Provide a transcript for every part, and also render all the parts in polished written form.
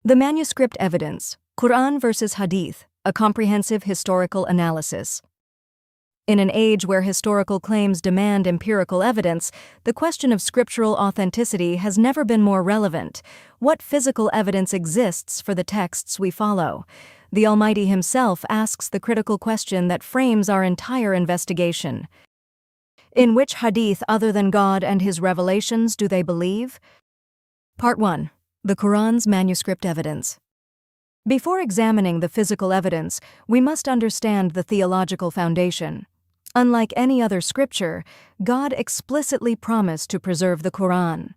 The Manuscript Evidence, Quran versus Hadith, a comprehensive historical analysis. In an age where historical claims demand empirical evidence, the question of scriptural authenticity has never been more relevant. What physical evidence exists for the texts we follow? The Almighty Himself asks the critical question that frames our entire investigation. In which hadith other than God and His revelations do they believe? Part 1. The Quran's Manuscript Evidence. Before examining the physical evidence, we must understand the theological foundation. Unlike any other scripture, God explicitly promised to preserve the Quran.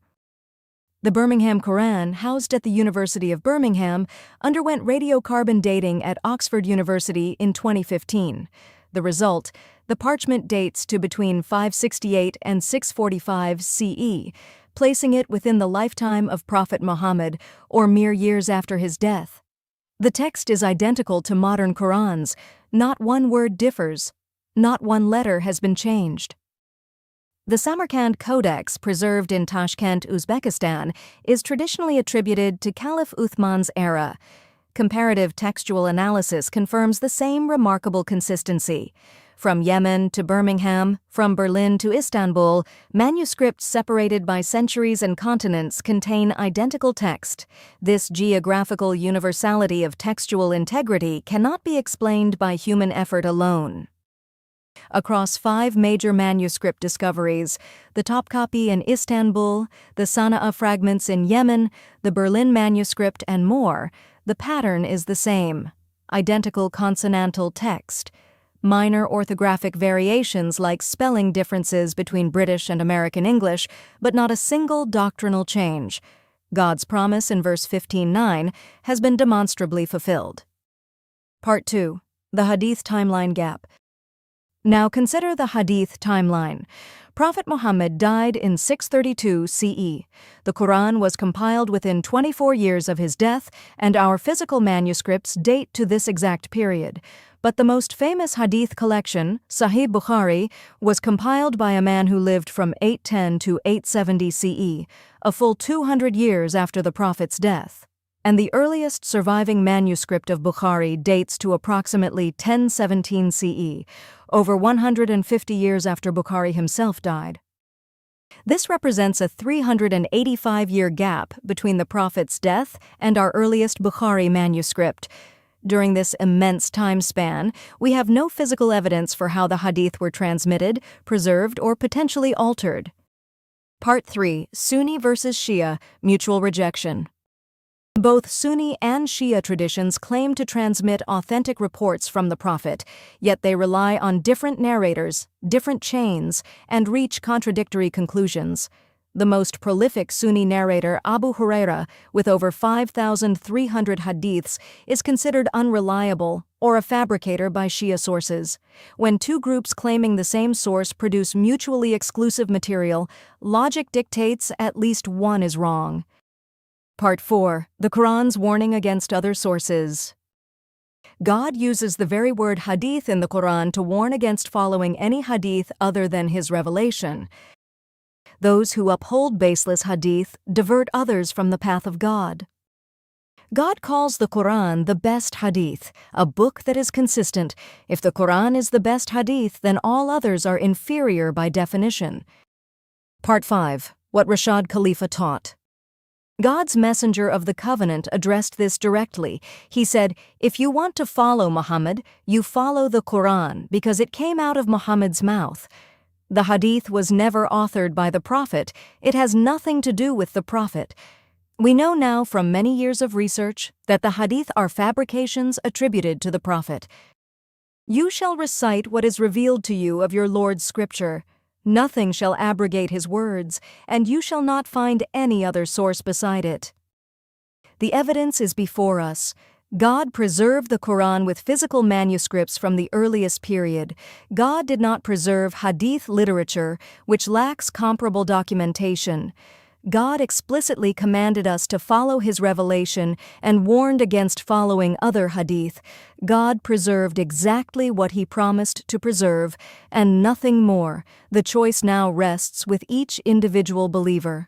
The Birmingham Quran, housed at the University of Birmingham, underwent radiocarbon dating at Oxford University in 2015. The result, the parchment dates to between 568 and 645 CE, placing it within the lifetime of Prophet Muhammad, or mere years after his death. The text is identical to modern Qurans. Not one word differs. Not one letter has been changed. The Samarkand Codex, preserved in Tashkent, Uzbekistan, is traditionally attributed to Caliph Uthman's era. Comparative textual analysis confirms the same remarkable consistency. From Yemen to Birmingham, from Berlin to Istanbul, manuscripts separated by centuries and continents contain identical text. This geographical universality of textual integrity cannot be explained by human effort alone. Across 5 major manuscript discoveries, the Topkapi in Istanbul, the Sana'a fragments in Yemen, the Berlin manuscript, and more, the pattern is the same: identical consonantal text. Minor orthographic variations like spelling differences between British and American English, but not a single doctrinal change. God's promise in verse 15:9 has been demonstrably fulfilled. Part 2. The Hadith Timeline Gap. Now consider the Hadith timeline. Prophet Muhammad died in 632 CE. The Quran was compiled within 24 years of his death, and our physical manuscripts date to this exact period. But the most famous Hadith collection, Sahih Bukhari, was compiled by a man who lived from 810 to 870 CE, a full 200 years after the Prophet's death. And the earliest surviving manuscript of Bukhari dates to approximately 1017 CE, over 150 years after Bukhari himself died. This represents a 385-year gap between the Prophet's death and our earliest Bukhari manuscript. During this immense time span, we have no physical evidence for how the Hadith were transmitted, preserved, or potentially altered. Part 3. Sunni versus Shia, Mutual Rejection. Both Sunni and Shia traditions claim to transmit authentic reports from the Prophet, yet they rely on different narrators, different chains, and reach contradictory conclusions. The most prolific Sunni narrator, Abu Huraira, with over 5,300 hadiths, is considered unreliable or a fabricator by Shia sources. When two groups claiming the same source produce mutually exclusive material, logic dictates at least one is wrong. Part 4. The Quran's Warning Against Other Sources. God uses the very word hadith in the Quran to warn against following any hadith other than His revelation. Those who uphold baseless hadith divert others from the path of God. God calls the Quran the best hadith, a book that is consistent. If the Quran is the best hadith, then all others are inferior by definition. Part 5. What Rashad Khalifa taught. God's messenger of the covenant addressed this directly. He said, "If you want to follow Muhammad, you follow the Quran, because it came out of Muhammad's mouth." The Hadith was never authored by the Prophet. It has nothing to do with the Prophet. We know now from many years of research that the Hadith are fabrications attributed to the Prophet. You shall recite what is revealed to you of your Lord's scripture. Nothing shall abrogate His words, and you shall not find any other source beside it. The evidence is before us. God preserved the Quran with physical manuscripts from the earliest period. God did not preserve Hadith literature, which lacks comparable documentation. God explicitly commanded us to follow His revelation and warned against following other Hadith. God preserved exactly what He promised to preserve, and nothing more. The choice now rests with each individual believer.